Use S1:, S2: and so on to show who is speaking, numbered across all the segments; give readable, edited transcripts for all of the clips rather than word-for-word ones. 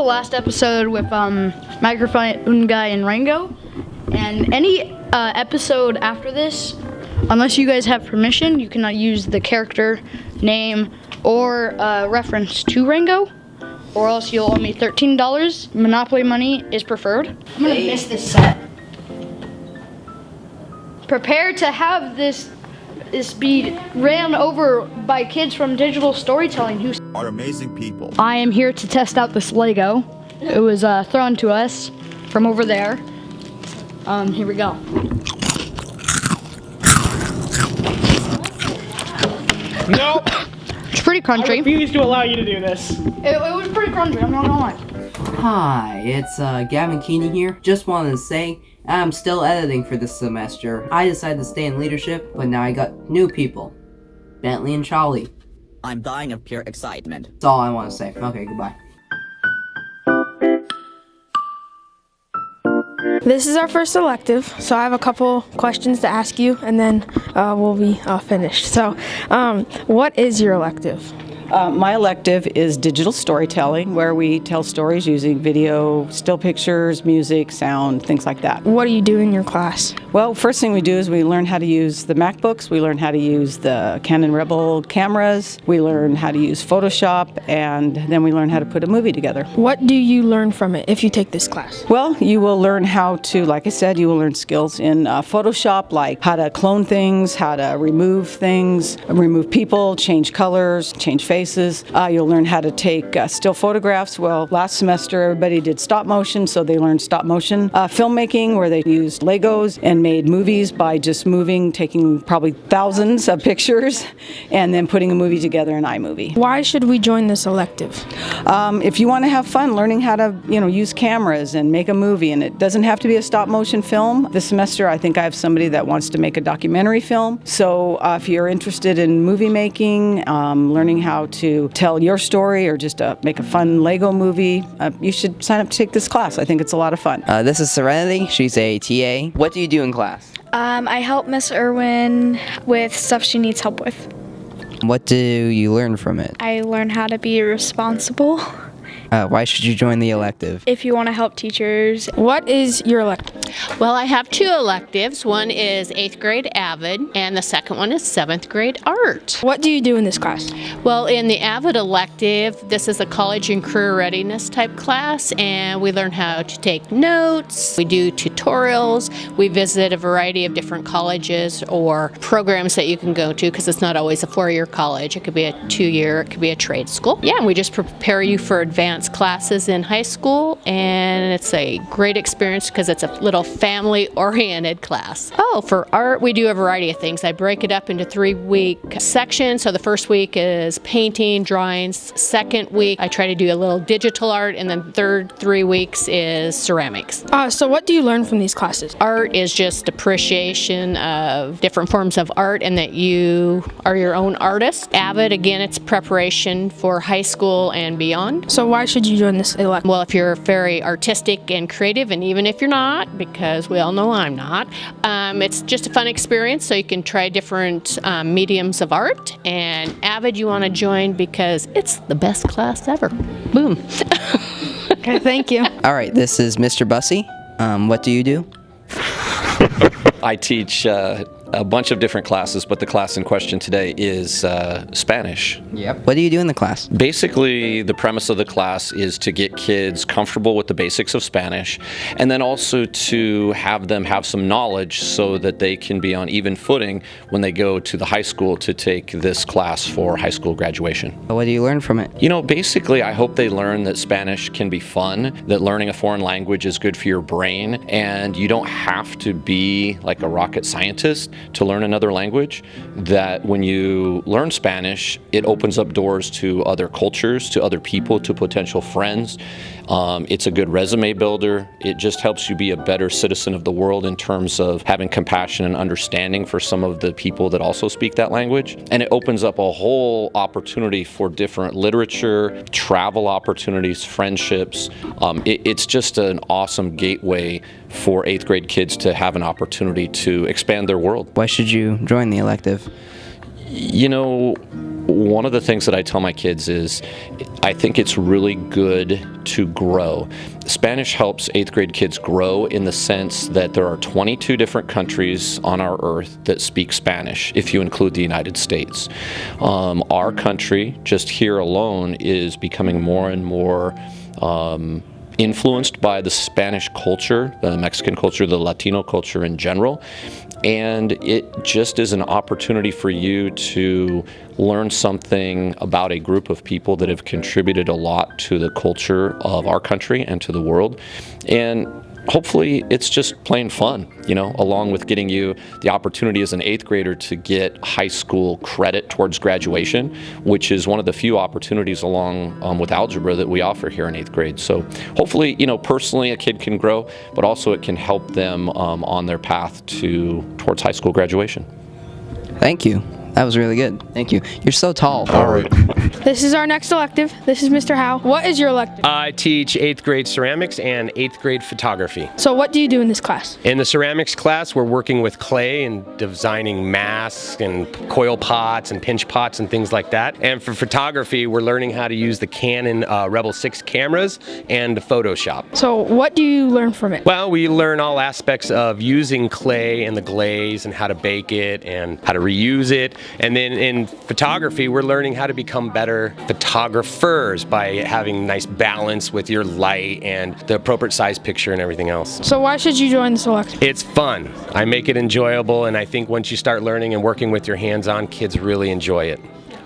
S1: last episode with Microphone Guy and Rango, and any episode after this, unless you guys have permission, you cannot use the character name or reference to Rango, or else you'll owe me $13. Monopoly money is preferred. I'm gonna miss this set. Prepare to have this be ran over by kids from digital storytelling who
S2: are amazing people.
S1: I am here to test out this Lego. It was thrown to us from over there. Here we go.
S3: Nope.
S1: It's pretty crunchy.
S3: I refuse to allow you to do this.
S1: It was pretty crunchy, I'm not gonna lie.
S4: Hi, it's Gavin Keeney here. Just wanted to say, I'm still editing for this semester. I decided to stay in leadership, but now I got new people. Bentley and Charlie.
S5: I'm dying of pure excitement.
S4: That's all I want to say. Okay, goodbye.
S6: This is our first elective, so I have a couple questions to ask you, and then we'll be finished. So, what is your elective?
S7: My elective is digital storytelling, where we tell stories using video, still pictures, music, sound, things like that.
S6: What do you do in your class?
S7: Well, first thing we do is we learn how to use the MacBooks, we learn how to use the Canon Rebel cameras, we learn how to use Photoshop, and then we learn how to put a movie together.
S6: What do you learn from it if you take this class?
S7: Well, you will learn how to, like I said, you will learn skills in Photoshop, like how to clone things, how to remove things, remove people, change colors, change faces. You'll learn how to take still photographs. Well, last semester everybody did stop motion, so they learned stop motion filmmaking, where they used Legos and made movies by just moving, taking probably thousands of pictures, and then putting a movie together in iMovie.
S6: Why should we join this elective?
S7: If you want to have fun learning how to, use cameras and make a movie, and it doesn't have to be a stop motion film. This semester, I think I have somebody that wants to make a documentary film. So if you're interested in movie making, learning how to tell your story, or just make a fun Lego movie, you should sign up to take this class. I think it's a lot of fun.
S8: This is Serenity. She's a TA. What do you do in class?
S9: I help Miss Irwin with stuff she needs help with.
S8: What do you learn from it?
S9: I learn how to be responsible.
S8: Why should you join the elective?
S9: If you want to help teachers.
S6: What is your elective?
S10: Well, I have two electives. One is 8th grade AVID, and the second one is 7th grade art.
S6: What do you do in this class?
S10: Well, in the AVID elective, this is a college and career readiness type class, and we learn how to take notes. We do tutorials. We visit a variety of different colleges or programs that you can go to, because it's not always a 4-year college. It could be a 2-year, it could be a trade school. Yeah, and we just prepare you for advanced classes in high school, and it's a great experience because it's a little family-oriented class. Oh, for art, we do a variety of things. I break it up into 3-week sections. So the first week is painting, drawings. Second week, I try to do a little digital art, and then third 3 weeks is ceramics.
S6: So what do you learn from these classes?
S10: Art is just appreciation of different forms of art, and that you are your own artist. AVID, again, it's preparation for high school and beyond.
S6: So why should you join this elective?
S10: Well, if you're very artistic and creative, and even if you're not, because we all know I'm not, it's just a fun experience, so you can try different mediums of art. And AVID you want to join because it's the best class ever. Boom.
S6: Okay, thank you.
S8: All right, this is Mr. Bussey. What do you do?
S11: I teach a bunch of different classes, but the class in question today is Spanish.
S8: Yep. What do you do in the class?
S11: Basically, the premise of the class is to get kids comfortable with the basics of Spanish, and then also to have them have some knowledge so that they can be on even footing when they go to the high school to take this class for high school graduation.
S8: What do you learn from it?
S11: Basically, I hope they learn that Spanish can be fun, that learning a foreign language is good for your brain, and you don't have to be like a rocket scientist to learn another language, that when you learn Spanish, it opens up doors to other cultures, to other people, to potential friends. It's a good resume builder. It just helps you be a better citizen of the world in terms of having compassion and understanding for some of the people that also speak that language. And it opens up a whole opportunity for different literature, travel opportunities, friendships. It's just an awesome gateway for 8th grade kids to have an opportunity to expand their world.
S8: Why should you join the elective?
S11: One of the things that I tell my kids is I think it's really good to grow. Spanish helps 8th grade kids grow in the sense that there are 22 different countries on our earth that speak Spanish, if you include the United States. Our country, just here alone, is becoming more and more influenced by the Spanish culture, the Mexican culture, the Latino culture in general. And it just is an opportunity for you to learn something about a group of people that have contributed a lot to the culture of our country and to the world. And hopefully it's just plain fun, along with getting you the opportunity as an 8th grader to get high school credit towards graduation, which is one of the few opportunities along with algebra that we offer here in 8th grade. So hopefully, personally a kid can grow, but also it can help them on their path towards high school graduation.
S8: Thank you. That was really good. Thank you. You're so tall.
S2: All right.
S6: This is our next elective. This is Mr. Howe. What is your elective?
S2: I teach 8th grade ceramics and 8th grade photography.
S6: So what do you do in this class?
S2: In the ceramics class, we're working with clay and designing masks and coil pots and pinch pots and things like that. And for photography, we're learning how to use the Canon Rebel 6 cameras and Photoshop.
S6: So what do you learn from it?
S2: Well, we learn all aspects of using clay and the glaze and how to bake it and how to reuse it. And then in photography, we're learning how to become better photographers by having nice balance with your light and the appropriate size picture and everything else.
S6: So why should you join this elective?
S2: It's fun. I make it enjoyable, and I think once you start learning and working with your hands-on, kids really enjoy it.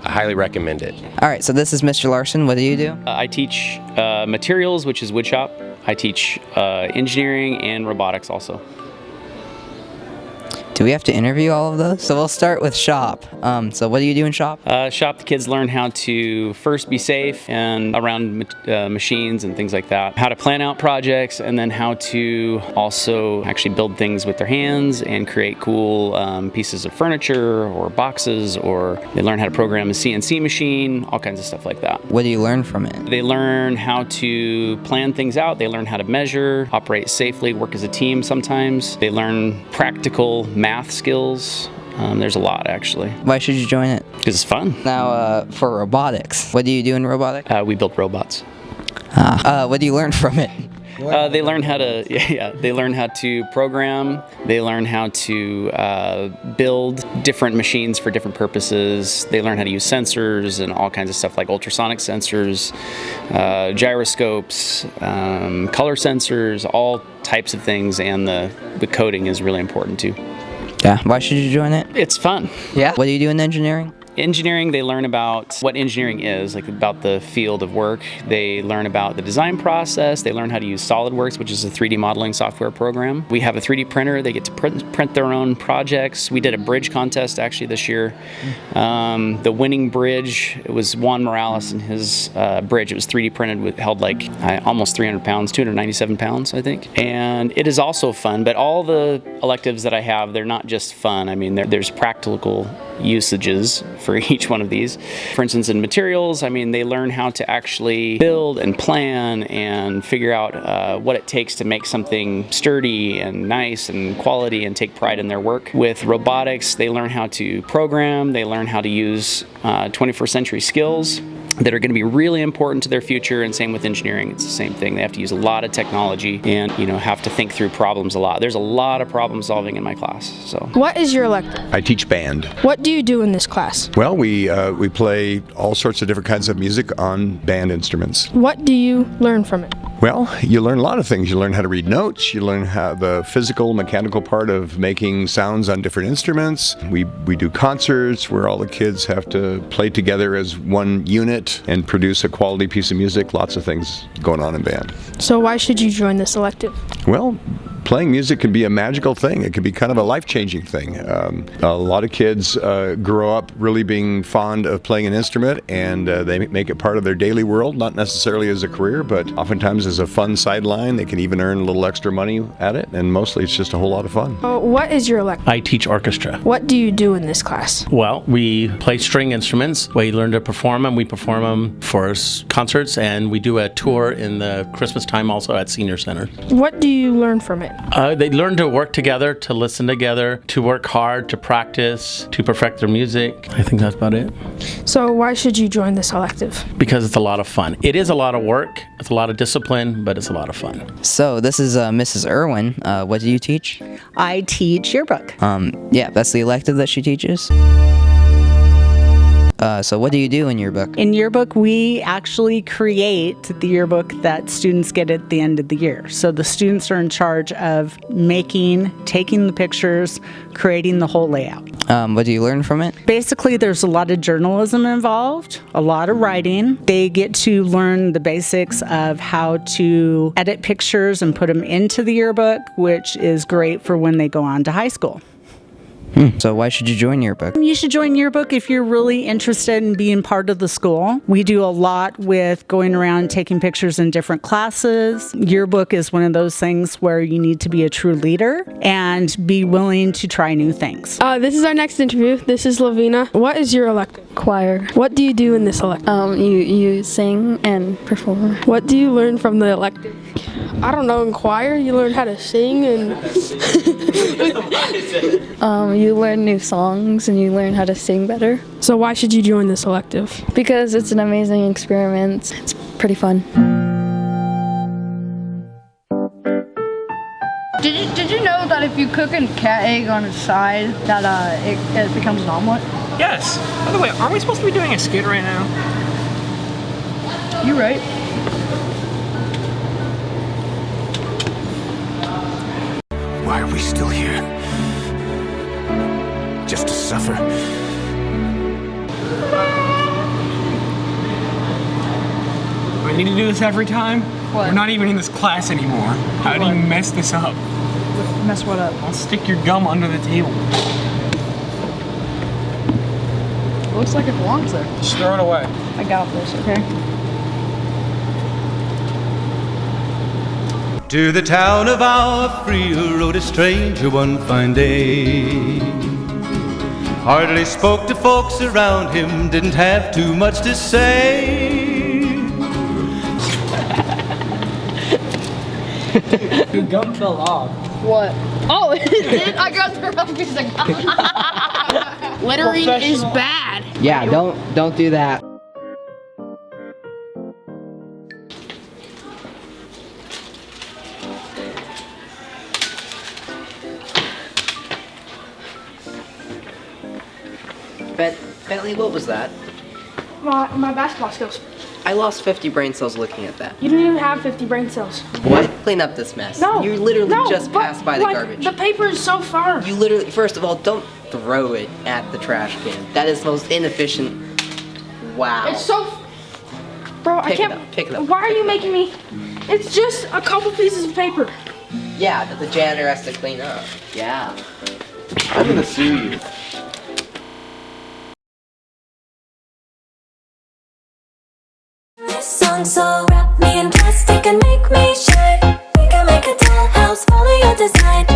S2: I highly recommend it.
S8: All right, so this is Mr. Larson. What do you do?
S12: I teach materials, which is woodshop. I teach engineering and robotics also.
S8: Do we have to interview all of those? So we'll start with shop. So what do you do in shop?
S12: Shop, the kids learn how to first be safe and around machines and things like that. How to plan out projects, and then how to also actually build things with their hands and create cool pieces of furniture or boxes, or they learn how to program a CNC machine, all kinds of stuff like that.
S8: What do you learn from it?
S12: They learn how to plan things out. They learn how to measure, operate safely, work as a team sometimes. They learn practical math skills. There's a lot, actually.
S8: Why should you join it?
S12: Because it's fun.
S8: Now, for robotics, what do you do in robotics?
S12: We build robots.
S8: What do you learn from it?
S12: They learn how to, they learn how to program. They learn how to build different machines for different purposes. They learn how to use sensors and all kinds of stuff like ultrasonic sensors, gyroscopes, color sensors, all types of things, and the coding is really important too.
S8: Yeah. Why should you join it?
S12: It's fun.
S8: Yeah. What do you do in engineering?
S12: Engineering, they learn about what engineering is, like about the field of work. They learn about the design process. They learn how to use SolidWorks, which is a 3D modeling software program. We have a 3D printer. They get to print their own projects. We did a bridge contest actually this year. The winning bridge, it was Juan Morales and his bridge. It was 3D printed, held like almost 300 pounds, 297 pounds, I think. And it is also fun, but all the electives that I have, they're not just fun. I mean, there's practical usages for each one of these. For instance, in materials, I mean, they learn how to actually build and plan and figure out what it takes to make something sturdy and nice and quality and take pride in their work. With robotics, they learn how to program, they learn how to use 21st century skills that are going to be really important to their future, and same with engineering. It's the same thing. They have to use a lot of technology and, have to think through problems a lot. There's a lot of problem solving in my class. So,
S6: what is your elective?
S13: I teach band.
S6: What do you do in this class?
S13: Well, we play all sorts of different kinds of music on band instruments.
S6: What do you learn from it?
S13: Well, you learn a lot of things. You learn how to read notes. You learn how the physical, mechanical part of making sounds on different instruments. We do concerts where all the kids have to play together as one unit and produce a quality piece of music. Lots of things going on in band.
S6: So why should you join this elective?
S13: Well, playing music can be a magical thing. It can be kind of a life-changing thing. A lot of kids grow up really being fond of playing an instrument, and they make it part of their daily world, not necessarily as a career, but oftentimes as a fun sideline. They can even earn a little extra money at it, and mostly it's just a whole lot of fun.
S6: What is your elective?
S14: I teach orchestra.
S6: What do you do in this class?
S14: Well, we play string instruments. We learn to perform them. We perform them for concerts, and we do a tour in the Christmas time also at Senior Center.
S6: What do you learn from it?
S14: They learn to work together, to listen together, to work hard, to practice, to perfect their music. I think that's about it.
S6: So why should you join this elective?
S14: Because it's a lot of fun. It is a lot of work, it's a lot of discipline, but it's a lot of fun.
S8: So this is Mrs. Irwin. What do you teach?
S15: I teach yearbook.
S8: Yeah, that's the elective that she teaches. So what do you do in yearbook?
S15: In yearbook, we actually create the yearbook that students get at the end of the year. So the students are in charge of taking the pictures, creating the whole layout.
S8: What do you learn from it?
S15: Basically, there's a lot of journalism involved, a lot of writing. They get to learn the basics of how to edit pictures and put them into the yearbook, which is great for when they go on to high school.
S8: So why should you join yearbook?
S15: You should join yearbook if you're really interested in being part of the school. We do a lot with going around taking pictures in different classes. Yearbook is one of those things where you need to be a true leader and be willing to try new things.
S6: This is our next interview. This is Lavina. What is your elective?
S16: Choir.
S6: What do you do in this elective?
S16: You sing and perform.
S6: What do you learn from the elective? I don't know, in choir you learn how to sing and
S16: you learn new songs and you learn how to sing better.
S6: So why should you join this elective?
S16: Because it's an amazing experiment. It's pretty fun.
S1: Did you know that if you cook a cat egg on its side, that it becomes an omelet?
S3: Yes. By the way, aren't we supposed to be doing a skit right now?
S1: You're right.
S17: Why are we still here? Just to suffer?
S3: I need to do this every time?
S1: What?
S3: We're not even in this class anymore. How do you mess this up?
S1: Mess what up?
S3: I'll stick your gum under the table.
S1: It looks like it belongs there.
S3: Just throw it away.
S1: I got this, okay?
S18: To the town of our free rode a stranger one fine day. Hardly spoke to folks around him, didn't have too much to say.
S3: Your gum fell off.
S1: What? Oh, it did? I got the wrong piece of gum.
S4: Littering is
S1: bad.
S4: Yeah, don't do that. Bentley, what was that?
S6: My basketball skills.
S4: I lost 50 brain cells looking at that.
S6: You didn't even have 50 brain cells.
S4: What? Clean up this mess.
S6: No.
S4: You literally just passed by the garbage.
S6: The paper is so far.
S4: You literally, first of all, don't throw it at the trash can. That is the most inefficient. Wow.
S6: It's so... Bro, I can't...
S4: Pick it up.
S6: Why are you making me... It's just a couple pieces of paper.
S4: Yeah, that the janitor has to clean up. Yeah.
S18: I'm gonna sue you.
S19: This song so wrap me in plastic and make me shine. We can make a dollhouse, follow your design.